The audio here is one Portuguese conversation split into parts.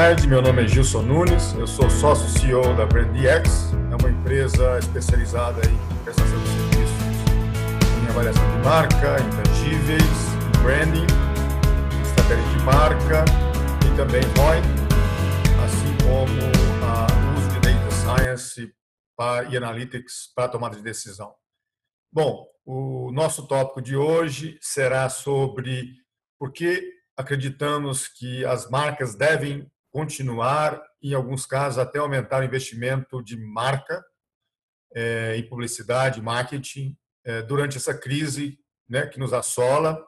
tarde, meu nome é Gilson Nunes, eu sou sócio CEO da BrandDX, é uma empresa especializada em prestação de serviços em avaliação de marca, intangíveis, branding, estratégia de marca e também ROI, assim como o uso de Data Science e Analytics para a tomada de decisão. Bom, o nosso tópico de hoje será sobre por que acreditamos que as marcas devem continuar, em alguns casos, até aumentar o investimento de marca em publicidade, marketing, durante essa crise, né, que nos assola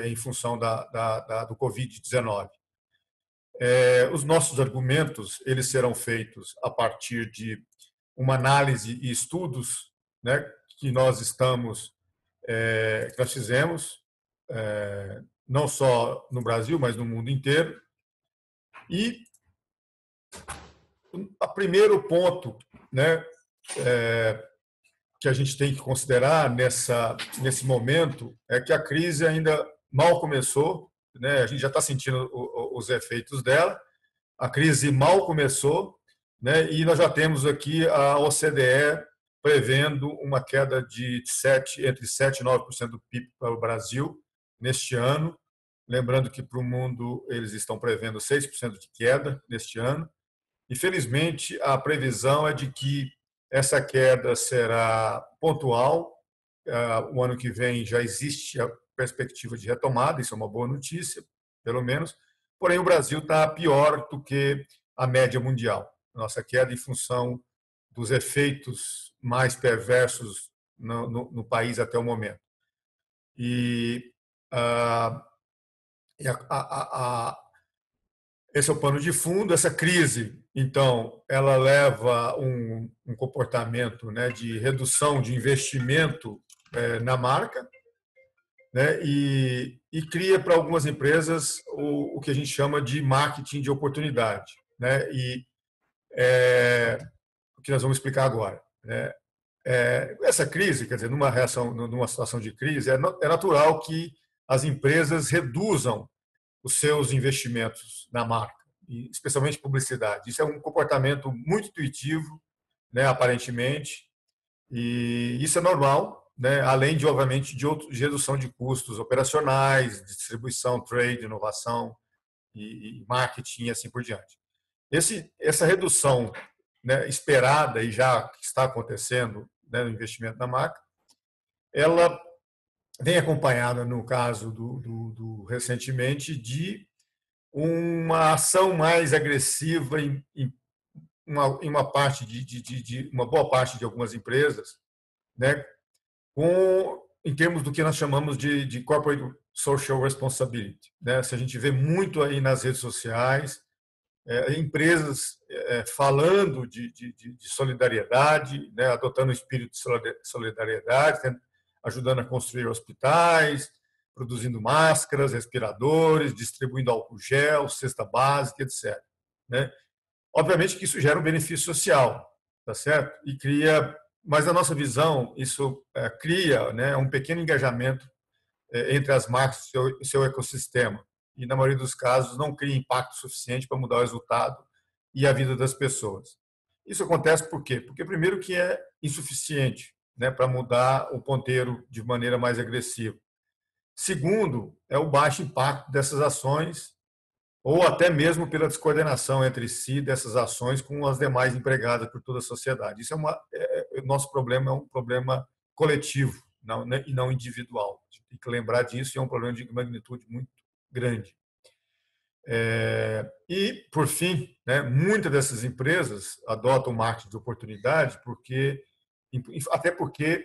em função do Covid-19. Os nossos argumentos eles serão feitos a partir de uma análise e estudos, né, que nós fizemos, não só no Brasil, mas no mundo inteiro. E o primeiro ponto, né, que a gente tem que considerar nesse momento é que a crise ainda mal começou, né, a gente já está sentindo os efeitos dela, a crise mal começou, né, e nós já temos aqui a OCDE prevendo uma queda de entre 7% e 9% do PIB para o Brasil neste ano. Lembrando que para o mundo eles estão prevendo 6% de queda neste ano. E, felizmente, a previsão é de que essa queda será pontual. O ano que vem já existe a perspectiva de retomada, isso é uma boa notícia, pelo menos. Porém, o Brasil está pior do que a média mundial. Nossa queda em função dos efeitos mais perversos no país até o momento. Esse é o pano de fundo. Essa crise, então, ela leva um comportamento, né, de redução de investimento na marca, né, e cria para algumas empresas o que a gente chama de marketing de oportunidade, né, e o que nós vamos explicar agora, né? Essa crise, quer dizer, numa situação de crise, é natural que as empresas reduzam os seus investimentos na marca, especialmente publicidade. Isso é um comportamento muito intuitivo, né, aparentemente, e isso é normal, né, além de, obviamente, de redução de custos operacionais, distribuição, trade, inovação e marketing e assim por diante. Essa redução, né, esperada e já está acontecendo, né, no investimento na marca, ela vem acompanhada, no caso recentemente, de uma ação mais agressiva em uma parte uma boa parte de algumas empresas, né, em termos do que nós chamamos de corporate social responsibility, né? Se a gente vê muito aí nas redes sociais, empresas falando de solidariedade, né, adotando o espírito de solidariedade, ajudando a construir hospitais, produzindo máscaras, respiradores, distribuindo álcool gel, cesta básica, etc. Né? Obviamente que isso gera um benefício social, tá certo? Mas na nossa visão, isso cria, né, um pequeno engajamento entre as marcas e seu ecossistema. E, na maioria dos casos, não cria impacto suficiente para mudar o resultado e a vida das pessoas. Isso acontece por quê? Porque, primeiro, que é insuficiente, né, para mudar o ponteiro de maneira mais agressiva. Segundo, é o baixo impacto dessas ações, ou até mesmo pela descoordenação entre si dessas ações com as demais empregadas por toda a sociedade. Isso o nosso problema é um problema coletivo, e não individual. A gente tem que lembrar disso, e é um problema de magnitude muito grande. E, por fim, né, muitas dessas empresas adotam marketing de oportunidade até porque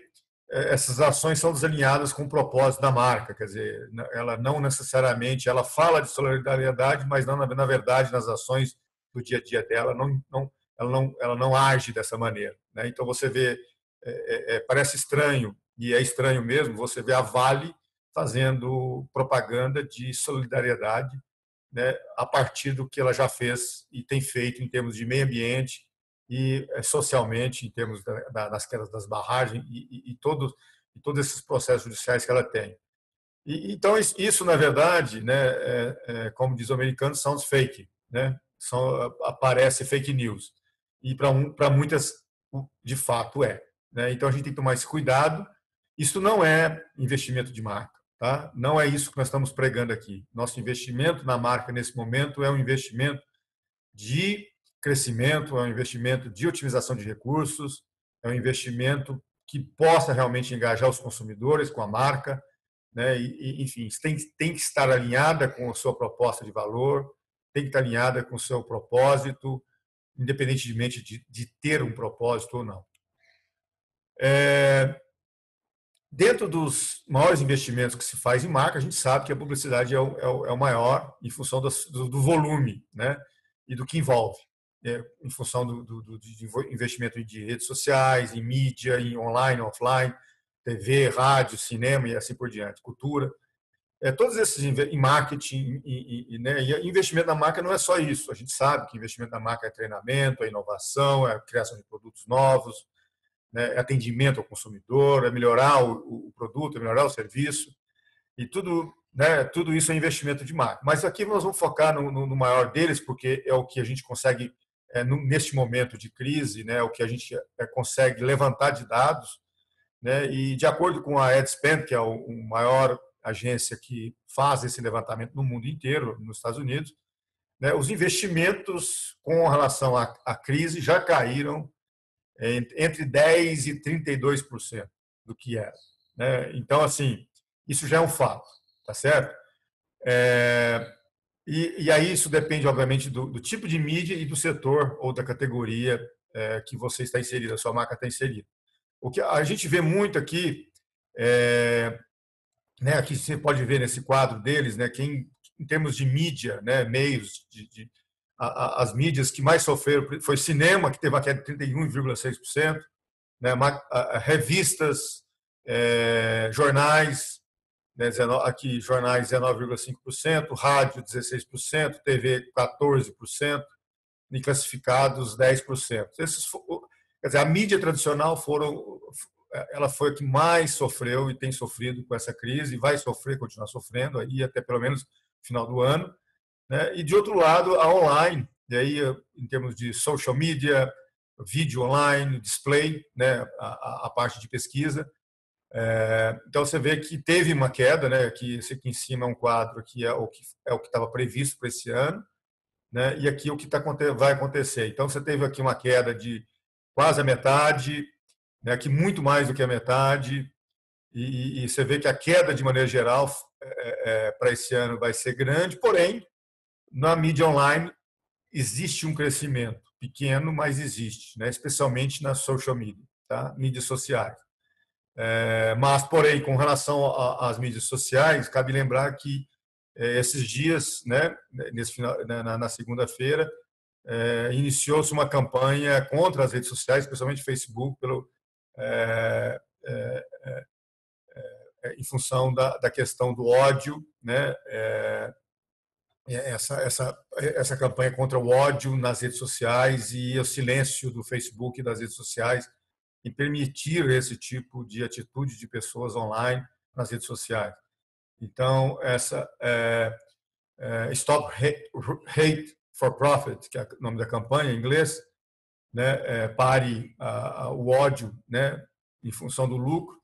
essas ações são desalinhadas com o propósito da marca, quer dizer, ela não necessariamente, ela fala de solidariedade, mas não, na verdade, nas ações do dia a dia dela, ela não age dessa maneira, né? Então, você vê, parece estranho, e é estranho mesmo, você vê a Vale fazendo propaganda de solidariedade, né, a partir do que ela já fez e tem feito em termos de meio ambiente e socialmente, em termos das quedas das barragens e todos esses processos judiciais que ela tem. Então, isso, na verdade, né, como diz o americano, sounds fake, né? aparece fake news. E para muitas, de fato, é. Né? Então, a gente tem que tomar esse cuidado. Isso não é investimento de marca. Tá? Não é isso que nós estamos pregando aqui. Nosso investimento na marca, nesse momento, é um investimento de crescimento, é um investimento de otimização de recursos, é um investimento que possa realmente engajar os consumidores com a marca, né? Enfim, tem que estar alinhada com a sua proposta de valor, tem que estar alinhada com o seu propósito, independentemente de ter um propósito ou não. Dentro dos maiores investimentos que se faz em marca, a gente sabe que a publicidade é o maior em função do volume, né? E do que envolve, em função de investimento em redes sociais, em mídia, em online, offline, TV, rádio, cinema e assim por diante, cultura. Todos esses em marketing né, e investimento na marca não é só isso. A gente sabe que investimento na marca é treinamento, é inovação, é a criação de produtos novos, né, é atendimento ao consumidor, é melhorar o produto, é melhorar o serviço. E tudo, né, tudo isso é investimento de marca. Mas aqui nós vamos focar no maior deles, porque é o que a gente consegue, neste momento de crise, né, o que a gente consegue levantar de dados. Né, e de acordo com a EdSpend, que é o maior agência que faz esse levantamento no mundo inteiro, nos Estados Unidos, né, os investimentos com relação à crise já caíram entre 10% e 32% do que era. Né? Então, assim, isso já é um fato, tá certo? E aí isso depende, obviamente, do tipo de mídia e do setor ou da categoria que você está inserido, a sua marca está inserida. O que a gente vê muito aqui, né, aqui você pode ver nesse quadro deles, né, quem, em termos de mídia, né, meios, as mídias que mais sofreram foi cinema, que teve uma queda de 31,6%, né, revistas, jornais, né, aqui jornais 19,5%, rádio 16%, TV 14%, e classificados 10%. Quer dizer, a mídia tradicional ela foi a que mais sofreu e tem sofrido com essa crise, e vai sofrer, continuar sofrendo aí até pelo menos o final do ano. Né? E de outro lado, a online, e aí em termos de social media, vídeo online, display, né? a parte de pesquisa. Então você vê que teve uma queda, né? Que esse aqui em cima é um quadro que é o que estava previsto para esse ano, né? E aqui o que vai acontecer. Então você teve aqui uma queda de quase a metade, né? Que muito mais do que a metade, e você vê que a queda de maneira geral para esse ano vai ser grande, porém na mídia online existe um crescimento pequeno, mas existe, né? Especialmente na social media, tá? Mídias sociais. Mas, porém, com relação às mídias sociais, cabe lembrar que esses dias, né, na segunda-feira, iniciou-se uma campanha contra as redes sociais, especialmente o Facebook, em função da questão do ódio, né? Essa campanha contra o ódio nas redes sociais e o silêncio do Facebook e das redes sociais em permitir esse tipo de atitude de pessoas online nas redes sociais. Então, essa Stop Hate for Profit, que é o nome da campanha em inglês, né, pare o ódio, né, em função do lucro.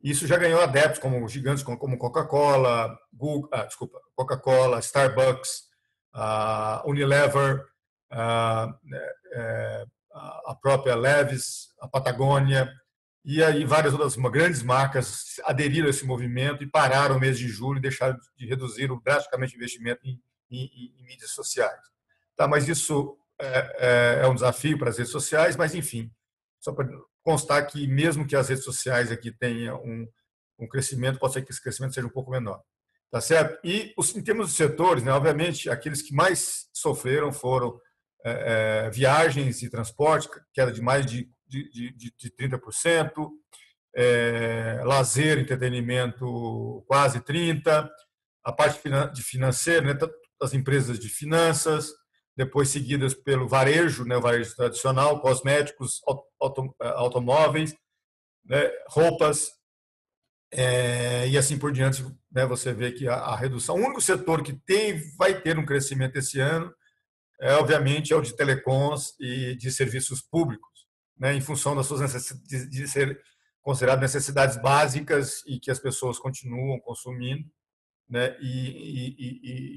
Isso já ganhou adeptos como gigantes como Coca-Cola, Coca-Cola, Starbucks, Unilever, a própria Levi's, a Patagônia, e aí várias outras grandes marcas aderiram a esse movimento e pararam no mês de julho e deixaram de reduzir drasticamente o investimento em mídias sociais. Tá, mas isso é um desafio para as redes sociais, mas enfim, só para constar que mesmo que as redes sociais aqui tenham um crescimento, pode ser que esse crescimento seja um pouco menor. Tá certo? E em termos de setores, né, obviamente, aqueles que mais sofreram foram viagens e transporte, queda de mais de 30%, lazer, entretenimento, quase 30%, a parte de financeira, né, as empresas de finanças, depois seguidas pelo varejo, né, o varejo tradicional, cosméticos, automóveis, né, roupas, e assim por diante. Né, você vê que a redução, o único setor que vai ter um crescimento esse ano obviamente, é o de telecoms e de serviços públicos, né, em função das suas necessidades, de ser consideradas necessidades básicas e que as pessoas continuam consumindo, né,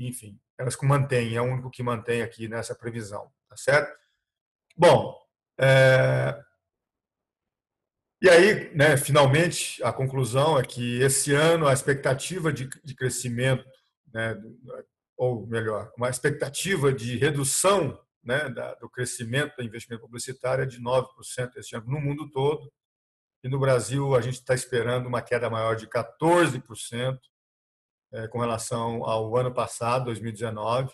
enfim, elas que mantêm, é o único que mantém aqui nessa previsão, tá certo? Bom, é, e aí, né, finalmente, a conclusão é que esse ano a expectativa de crescimento, né, ou melhor, uma expectativa de redução, né, do crescimento do investimento publicitário é de 9% esse ano no mundo todo, e no Brasil a gente está esperando uma queda maior de 14% com relação ao ano passado, 2019,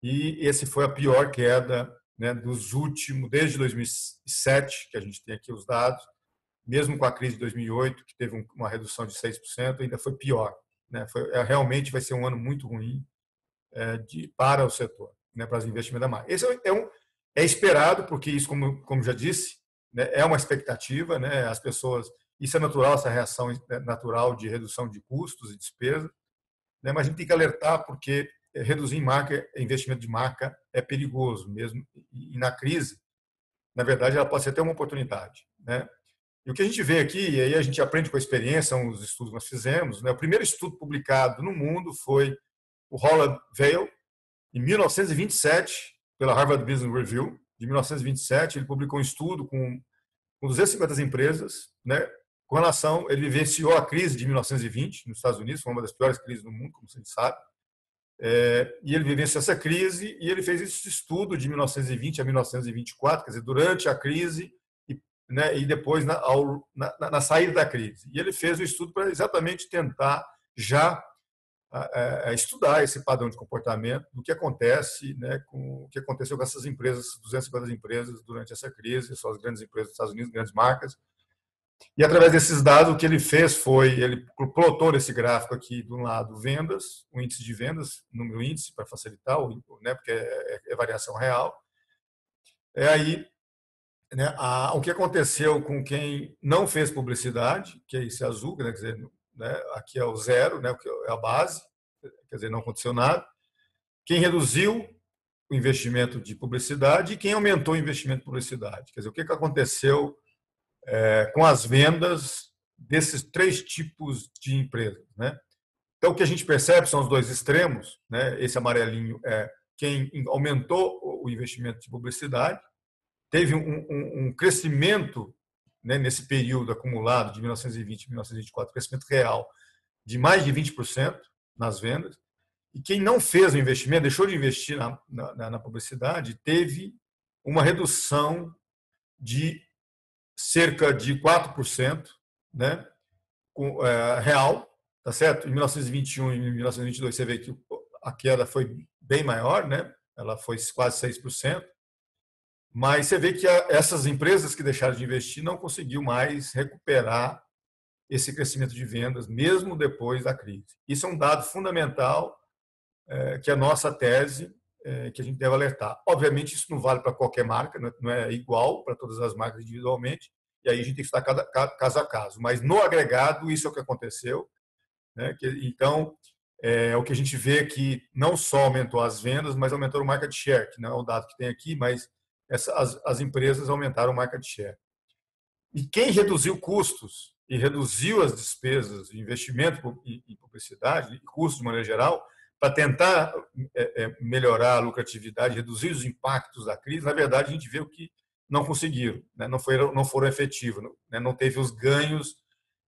e esse foi a pior queda, né, dos últimos, desde 2007, que a gente tem aqui os dados, mesmo com a crise de 2008, que teve uma redução de 6%, ainda foi pior, né? Realmente vai ser um ano muito ruim para o setor, né, para os investimentos da marca. Esse é esperado, porque isso, como já disse, né, é uma expectativa, né, as pessoas, isso é natural, essa reação natural de redução de custos e despesas, né, mas a gente tem que alertar, porque reduzir em marca, investimento de marca é perigoso mesmo, e na crise, na verdade, ela pode ser até uma oportunidade, né? E o que a gente vê aqui, e aí a gente aprende com a experiência, são os estudos que nós fizemos, né? O primeiro estudo publicado no mundo foi o Roland Weil, em 1927, pela Harvard Business Review, de 1927, ele publicou um estudo com 250 empresas, né? Com relação, ele vivenciou a crise de 1920 nos Estados Unidos, foi uma das piores crises do mundo, como você sabe, e ele vivenciou essa crise e ele fez esse estudo de 1920 a 1924, quer dizer, durante a crise e, né, e depois na saída da crise. E ele fez o estudo para exatamente tentar já estudar esse padrão de comportamento do que acontece, né, com o que aconteceu com essas empresas, 250 empresas durante essa crise, são as grandes empresas dos Estados Unidos, grandes marcas. E através desses dados, o que ele fez foi, ele plotou nesse gráfico aqui, de um lado, vendas, o índice de vendas, número índice, para facilitar, né, porque é variação real. Aí, né, o que aconteceu com quem não fez publicidade, que é esse azul, né, quer dizer, né, aqui é o zero, né, que é a base, quer dizer, não aconteceu nada. Quem reduziu o investimento de publicidade e quem aumentou o investimento de publicidade. Quer dizer, o que aconteceu com as vendas desses três tipos de empresas, né? Então, o que a gente percebe são os dois extremos, né? Esse amarelinho é quem aumentou o investimento de publicidade, teve um crescimento, né, nesse período acumulado de 1920 a 1924, crescimento real de mais de 20% nas vendas, e quem não fez o investimento, deixou de investir na publicidade, teve uma redução de cerca de 4%, né, real, tá certo? Em 1921 e 1922 você vê que a queda foi bem maior, né? Ela foi quase 6%, mas você vê que essas empresas que deixaram de investir não conseguiu mais recuperar esse crescimento de vendas, mesmo depois da crise. Isso é um dado fundamental que é a nossa tese, que a gente deve alertar. Obviamente, isso não vale para qualquer marca, não é igual para todas as marcas individualmente, e aí a gente tem que estar caso a caso. Mas, no agregado, isso é o que aconteceu, né? Então, o que a gente vê que não só aumentou as vendas, mas aumentou o market share, que não é o dado que tem aqui, mas as empresas aumentaram o market share. E quem reduziu custos e reduziu as despesas, investimento em publicidade, e custos de maneira geral, para tentar melhorar a lucratividade, reduzir os impactos da crise, na verdade, a gente viu que não conseguiram, né? Não foram efetivos, né? Não teve os ganhos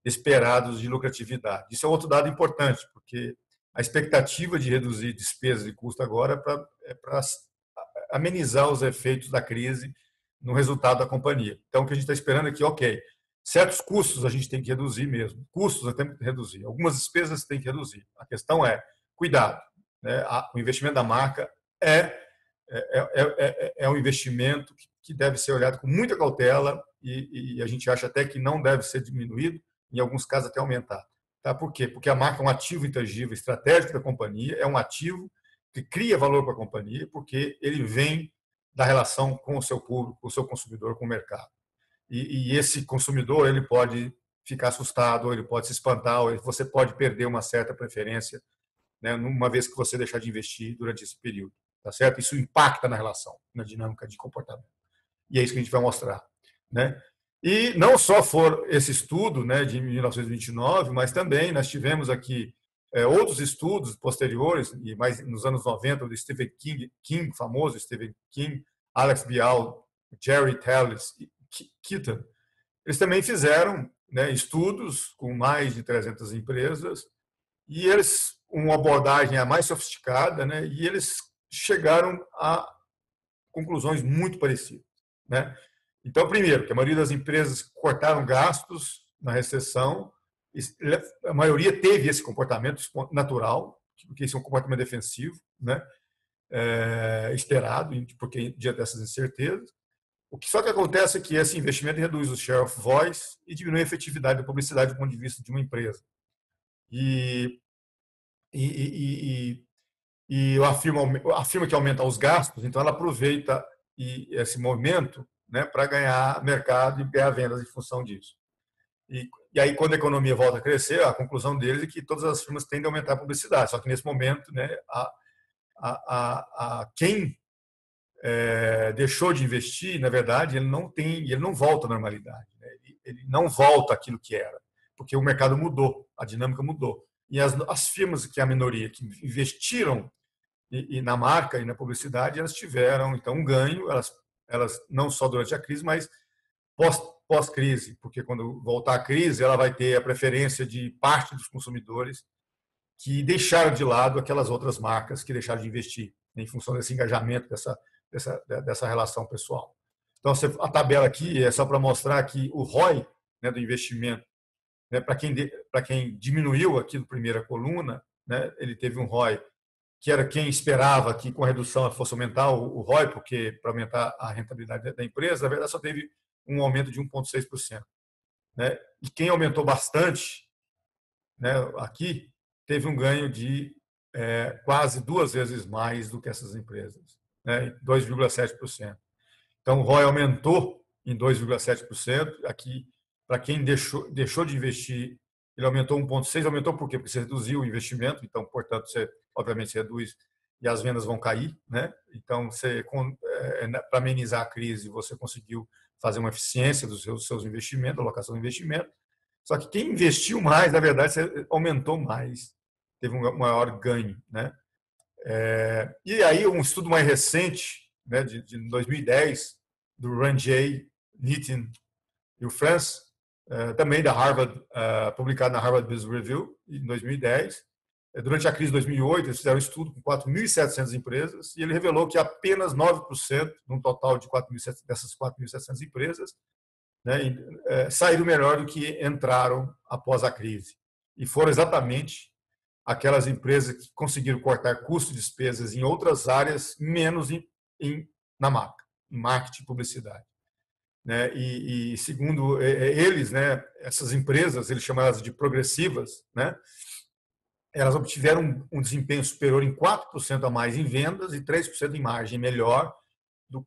esperados de lucratividade. Isso é outro dado importante, porque a expectativa de reduzir despesas e custos agora é para amenizar os efeitos da crise no resultado da companhia. Então, o que a gente está esperando é que, ok, certos custos a gente tem que reduzir mesmo, custos nós temos que reduzir, algumas despesas tem que reduzir. A questão é, cuidado, né? O investimento da marca é um investimento que deve ser olhado com muita cautela e a gente acha até que não deve ser diminuído, em alguns casos até aumentar. Tá? Por quê? Porque a marca é um ativo intangível, estratégico da companhia, é um ativo que cria valor para a companhia, porque ele vem da relação com o seu público, com o seu consumidor, com o mercado. E esse consumidor ele pode ficar assustado, ou ele pode se espantar, ou você pode perder uma certa preferência, né, uma vez que você deixar de investir durante esse período. tá certo? Isso impacta na relação, na dinâmica de comportamento. E é isso que a gente vai mostrar, né? E não só for esse estudo, né, de 1929, mas também nós tivemos aqui outros estudos posteriores, e mais nos anos 90, do Stephen King, famoso Stephen King, Alex Bial, Jerry Telles e Keaton. Eles também fizeram, né, estudos com mais de 300 empresas, e eles, uma abordagem mais sofisticada, né, e eles chegaram a conclusões muito parecidas, né? Então, primeiro, que a maioria das empresas cortaram gastos na recessão, a maioria teve esse comportamento natural, porque isso é um comportamento defensivo, né? Esperado, porque diante dessas incertezas. Só que acontece é que esse investimento reduz o share of voice e diminui a efetividade da publicidade do ponto de vista de uma empresa. E, e, e, e eu afirmo que aumenta os gastos, então ela aproveita esse movimento, né, para ganhar mercado e ganhar vendas em função disso. E aí, quando a economia volta a crescer, a conclusão deles é que todas as firmas tendem a aumentar a publicidade. Só que, nesse momento, né, quem deixou de investir, na verdade, ele não volta à normalidade. Né? Ele não volta àquilo que era, porque o mercado mudou, a dinâmica mudou. E as firmas, que é a minoria, que investiram na marca e na publicidade, elas tiveram, então, um ganho, elas não só durante a crise, mas pós-crise, porque quando voltar a crise, ela vai ter a preferência de parte dos consumidores que deixaram de lado aquelas outras marcas que deixaram de investir, em função desse engajamento, dessa relação pessoal. Então, a tabela aqui é só para mostrar que o ROI, né, do investimento, né, para quem diminuiu aqui na primeira coluna, né, ele teve um ROI que era quem esperava que com a redução fosse aumentar o ROI, porque para aumentar a rentabilidade da empresa, na verdade só teve um aumento de 1,6%. Né? E quem aumentou bastante, né, aqui, teve um ganho de quase 2 vezes mais do que essas empresas, né, 2,7%. Então, o ROI aumentou em 2,7%. Aqui, para quem deixou de investir, ele aumentou 1,6%. Aumentou por quê? Porque você reduziu o investimento, então, portanto, obviamente, você reduz e as vendas vão cair. Né? Então, para amenizar a crise, você conseguiu fazer uma eficiência dos seus investimentos, alocação de investimento. Só que quem investiu mais, na verdade, você aumentou mais, teve um maior ganho. Né? E aí, um estudo mais recente, né, de 2010, do Ranjay, Nitin e o France, também da Harvard, publicado na Harvard Business Review, em 2010. Durante a crise de 2008, eles fizeram um estudo com 4.700 empresas e ele revelou que apenas 9%, num total de dessas 4.700 empresas, né, saíram melhor do que entraram após a crise. E foram exatamente aquelas empresas que conseguiram cortar custos e despesas em outras áreas, menos na marca, em marketing e publicidade. Né? E segundo eles, né, essas empresas, eles chamam elas de progressivas, né, elas obtiveram um desempenho superior em 4% a mais em vendas e 3% em margem melhor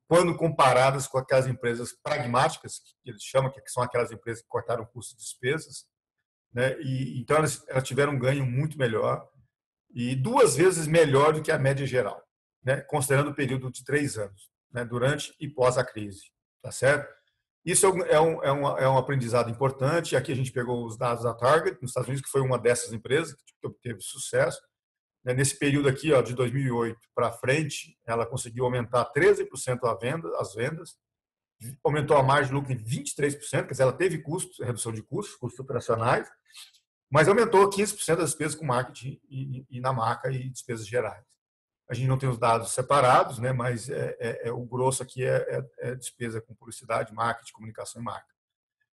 quando comparadas com aquelas empresas pragmáticas, que eles chamam, que são aquelas empresas que cortaram custos e despesas. Né? Então, elas tiveram um ganho muito melhor e 2 vezes melhor do que a média geral, né? Considerando o período de 3 anos, né? Durante e pós a crise. Tá certo? Isso é um aprendizado importante. Aqui a gente pegou os dados da Target, nos Estados Unidos, que foi uma dessas empresas que obteve sucesso. Nesse período aqui, ó, de 2008 para frente, ela conseguiu aumentar 13% as vendas, aumentou a margem de lucro em 23%, quer dizer, ela teve custos, redução de custos operacionais, mas aumentou 15% das despesas com marketing e na marca e despesas gerais. A gente não tem os dados separados, né, mas o grosso aqui é despesa com publicidade, marketing, comunicação e marca.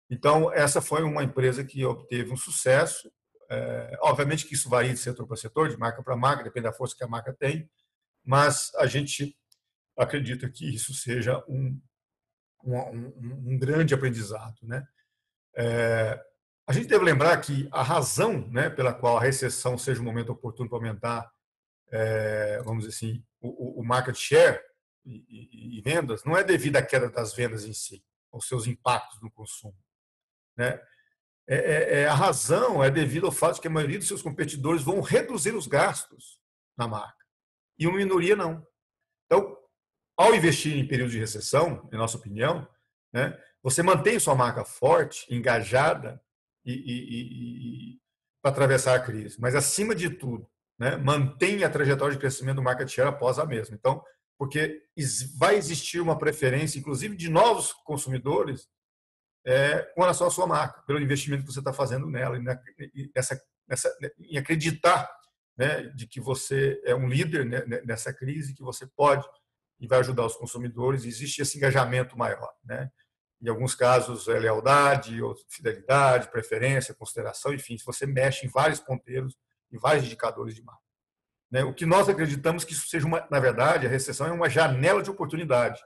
Então, essa foi uma empresa que obteve um sucesso. Obviamente que isso varia de setor para setor, de marca para marca, depende da força que a marca tem, mas a gente acredita que isso seja um grande aprendizado. Né? A gente deve lembrar que a razão, né, pela qual a recessão seja um momento oportuno para aumentar, vamos dizer assim, o market share e vendas, não é devido à queda das vendas em si, aos seus impactos no consumo. Né? A razão é devido ao fato de que a maioria dos seus competidores vão reduzir os gastos na marca, e uma minoria não. Então, ao investir em períodos de recessão, em nossa opinião, né, você mantém sua marca forte, engajada para atravessar a crise. Mas, acima de tudo, né, mantém a trajetória de crescimento do market share após a mesma. Então, porque vai existir uma preferência, inclusive de novos consumidores, com relação à sua marca, pelo investimento que você está fazendo nela, em acreditar, né, de que você é um líder, né, nessa crise, que você pode e vai ajudar os consumidores. Existe esse engajamento maior, né? Em alguns casos é lealdade, fidelidade, preferência, consideração, enfim, se você mexe em vários ponteiros e vários indicadores de marca, né? O que nós acreditamos que isso seja na verdade, a recessão é uma janela de oportunidade,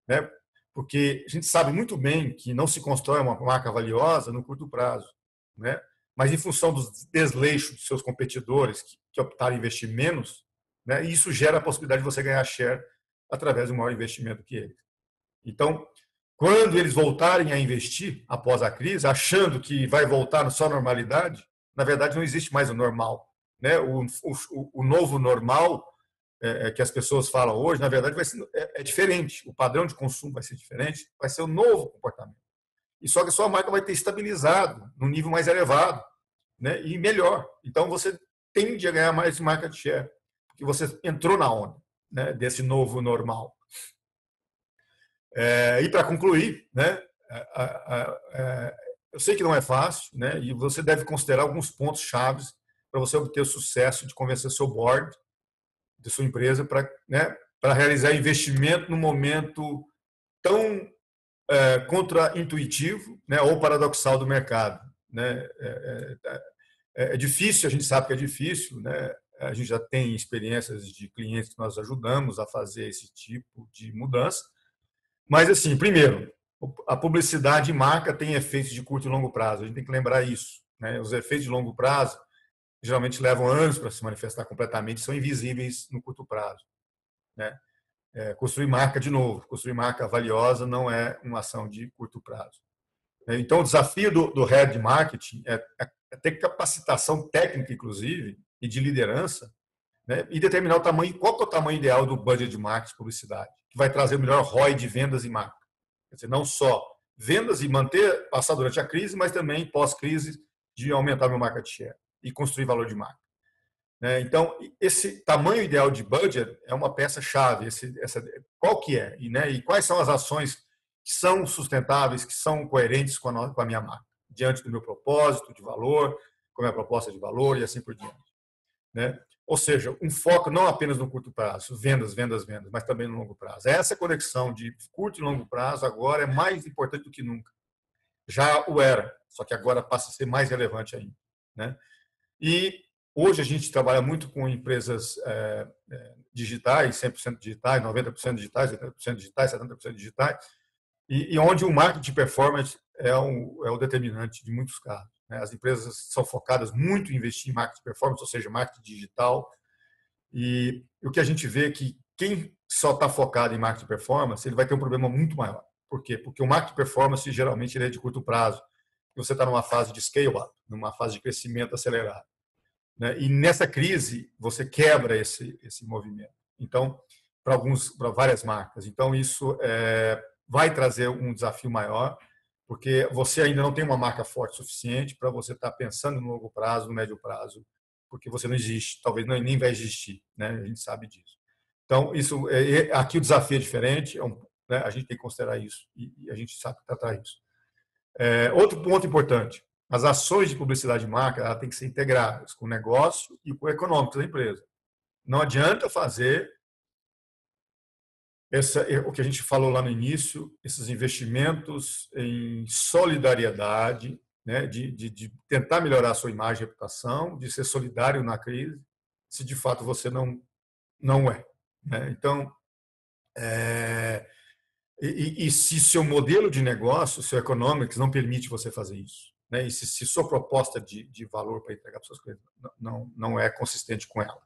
né? Porque a gente sabe muito bem que não se constrói uma marca valiosa no curto prazo, né? Mas em função dos desleixos dos seus competidores que optaram em investir menos, né? Isso gera a possibilidade de você ganhar share através de um maior investimento que eles. Então, quando eles voltarem a investir após a crise, achando que vai voltar só à normalidade, na verdade não existe mais o normal, né? O novo normal que as pessoas falam hoje, na verdade, vai ser, diferente. O padrão de consumo vai ser diferente, vai ser um novo comportamento. E só que a sua marca vai ter estabilizado num nível mais elevado, né? E melhor. Então, você tende a ganhar mais market share, porque você entrou na onda, né, desse novo normal. E para concluir, né, eu sei que não é fácil, né, e você deve considerar alguns pontos chaves para você obter o sucesso de convencer seu board de sua empresa para, né, para realizar investimento no momento tão contra-intuitivo, né, ou paradoxal do mercado, né? É difícil, a gente sabe que é difícil, né? A gente já tem experiências de clientes que nós ajudamos a fazer esse tipo de mudança. Mas, assim, primeiro, a publicidade e marca tem efeitos de curto e longo prazo. A gente tem que lembrar isso, né? Os efeitos de longo prazo geralmente levam anos para se manifestar completamente, são invisíveis no curto prazo, né? Construir marca, de novo, construir marca valiosa não é uma ação de curto prazo. Então, o desafio do head de marketing é ter capacitação técnica, inclusive, e de liderança, né, e determinar o tamanho, qual que é o tamanho ideal do budget de marketing e publicidade, que vai trazer o melhor ROI de vendas e marca. Quer dizer, não só vendas e manter, passar durante a crise, mas também pós-crise, de aumentar meu market share e construir valor de marca. Então, esse tamanho ideal de budget é uma peça-chave. Qual que é? E quais são as ações que são sustentáveis, que são coerentes com a minha marca, diante do meu propósito de valor, com a minha proposta de valor e assim por diante, né? Ou seja, um foco não apenas no curto prazo, vendas, vendas, vendas, mas também no longo prazo. Essa conexão de curto e longo prazo agora é mais importante do que nunca. Já o era, só que agora passa a ser mais relevante ainda, né? E hoje a gente trabalha muito com empresas digitais, 100% digitais, 90% digitais, 80% digitais, 70% digitais, e onde o marketing de performance é o determinante de muitos casos, né? As empresas são focadas muito em investir em marketing de performance, ou seja, marketing digital, e o que a gente vê é que quem só está focado em marketing de performance, ele vai ter um problema muito maior. Por quê? Porque o marketing de performance, geralmente, ele é de curto prazo. Você está numa fase de scale-up, numa fase de crescimento acelerado, né? E nessa crise, você quebra esse movimento. Então, para várias marcas. Então, isso vai trazer um desafio maior, porque você ainda não tem uma marca forte o suficiente para você estar pensando no longo prazo, no médio prazo, porque você não existe, talvez nem vai existir, né? A gente sabe disso. Então, isso aqui o desafio é diferente, né? A gente tem que considerar isso e a gente sabe tratar isso. Outro ponto importante: as ações de publicidade de marca, ela tem que ser integradas com o negócio e com o econômico da empresa. Não adianta fazer o que a gente falou lá no início, esses investimentos em solidariedade, né, de tentar melhorar a sua imagem e reputação, de ser solidário na crise, se de fato você não é, né? Então, e se seu modelo de negócio, seu econômico, não permite você fazer isso, né? E se sua proposta de valor para entregar para suas clientes não é consistente com ela.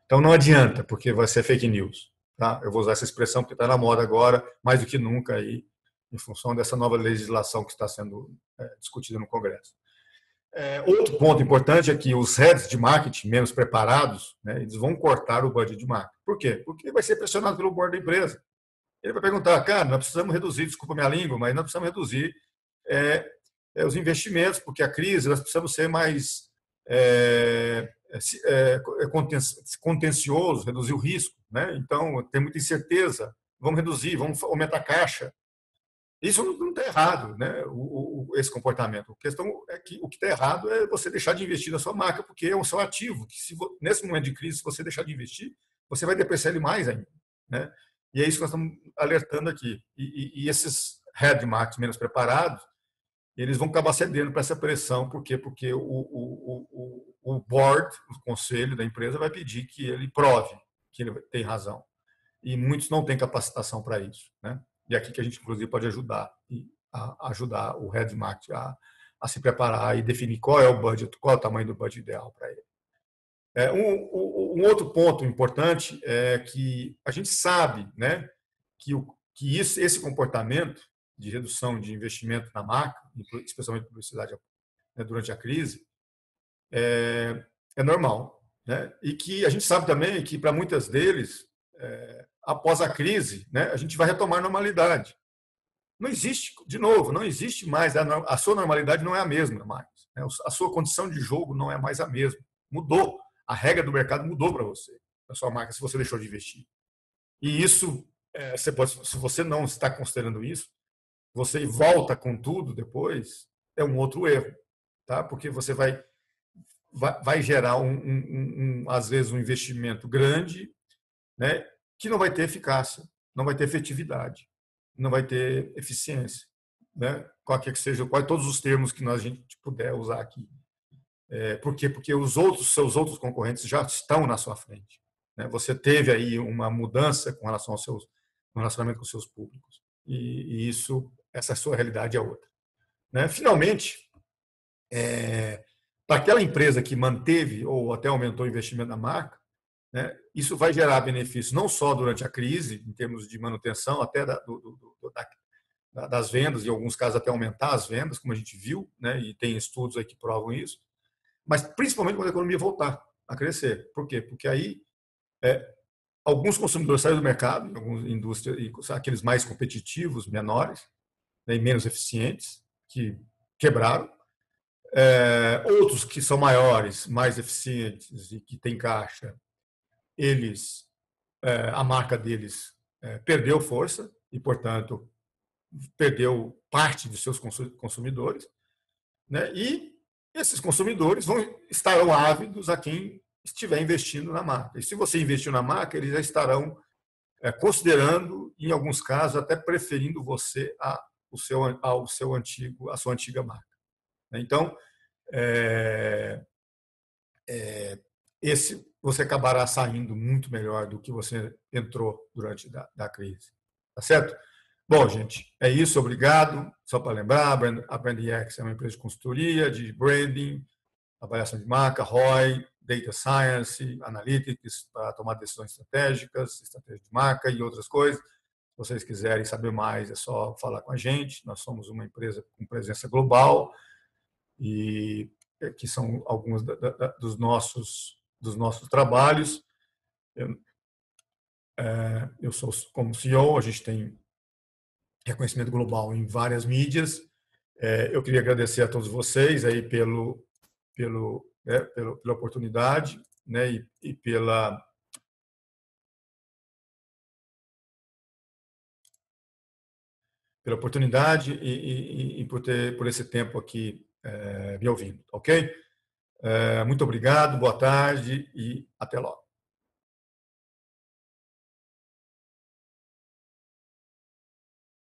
Então, não adianta, porque vai ser fake news. Tá? Eu vou usar essa expressão porque está na moda agora, mais do que nunca, aí, em função dessa nova legislação que está sendo discutida no Congresso. Outro ponto importante é que os heads de marketing menos preparados, né, eles vão cortar o budget de marketing. Por quê? Porque ele vai ser pressionado pelo board da empresa. Ele vai perguntar, cara, nós precisamos reduzir, desculpa minha língua, mas nós precisamos reduzir é, os investimentos, porque a crise, nós precisamos ser mais contenciosos, reduzir o risco. Né? Então, tem muita incerteza, vamos reduzir, vamos aumentar a caixa. Isso não está errado, né? Esse comportamento. A questão é que o que está errado é você deixar de investir na sua marca, porque é um seu ativo, que nesse momento de crise, se você deixar de investir, você vai depreciar ele mais ainda. Né? E é isso que nós estamos alertando aqui. E esses head markets menos preparados, eles vão acabar cedendo para essa pressão. Por quê? Porque o board, o conselho da empresa, vai pedir que ele prove que ele tem razão. E muitos não têm capacitação para isso. Né? E aqui que a gente, inclusive, pode ajudar a ajudar o head market a se preparar e definir qual é o budget, qual é o tamanho do budget ideal para ele. Um outro ponto importante é que a gente sabe, né, que esse comportamento de redução de investimento na marca, especialmente publicidade, né, durante a crise, é normal. Né? E que a gente sabe também que, para muitas deles, após a crise, né, a gente vai retomar a normalidade. Não existe, de novo, não existe mais, a sua normalidade não é a mesma mais. Né? A sua condição de jogo não é mais a mesma. Mudou. A regra do mercado mudou para você, para sua marca, se você deixou de investir. E isso, se você não está considerando isso, você volta com tudo depois, é um outro erro. Tá? Porque você vai gerar, às vezes, um investimento grande, né, que não vai ter eficácia, não vai ter efetividade, não vai ter eficiência, né? Qualquer que seja, todos os termos que a gente puder usar aqui. Por quê? Porque seus outros concorrentes já estão na sua frente. Né? Você teve aí uma mudança com relação ao seu relacionamento com os seus públicos. E essa sua realidade é outra. Né? Finalmente, para aquela empresa que manteve ou até aumentou o investimento na marca, né, isso vai gerar benefícios não só durante a crise, em termos de manutenção, até das vendas, e em alguns casos até aumentar as vendas, como a gente viu, né, e tem estudos aí que provam isso, mas principalmente quando a economia voltar a crescer. Por quê? Porque aí alguns consumidores saem do mercado, algumas indústrias, aqueles mais competitivos, menores, né, e menos eficientes, que quebraram. Outros que são maiores, mais eficientes e que têm caixa, a marca deles perdeu força e, portanto, perdeu parte dos seus consumidores. Né? E esses consumidores estarão ávidos a quem estiver investindo na marca. E se você investiu na marca, eles já estarão considerando, em alguns casos, até preferindo você a sua antiga marca. Então, você acabará saindo muito melhor do que você entrou durante da crise. Tá certo? Bom, gente, é isso. Obrigado. Só para lembrar, a BrandX é uma empresa de consultoria, de branding, avaliação de marca, ROI, Data Science, Analytics, para tomar decisões estratégicas, estratégia de marca e outras coisas. Se vocês quiserem saber mais, é só falar com a gente. Nós somos uma empresa com presença global e que são alguns dos nossos trabalhos. Eu sou como CEO, a gente tem reconhecimento global em várias mídias. Eu queria agradecer a todos vocês aí pela oportunidade, né, e pela oportunidade e por esse tempo aqui me ouvindo, ok? Muito obrigado, boa tarde e até logo.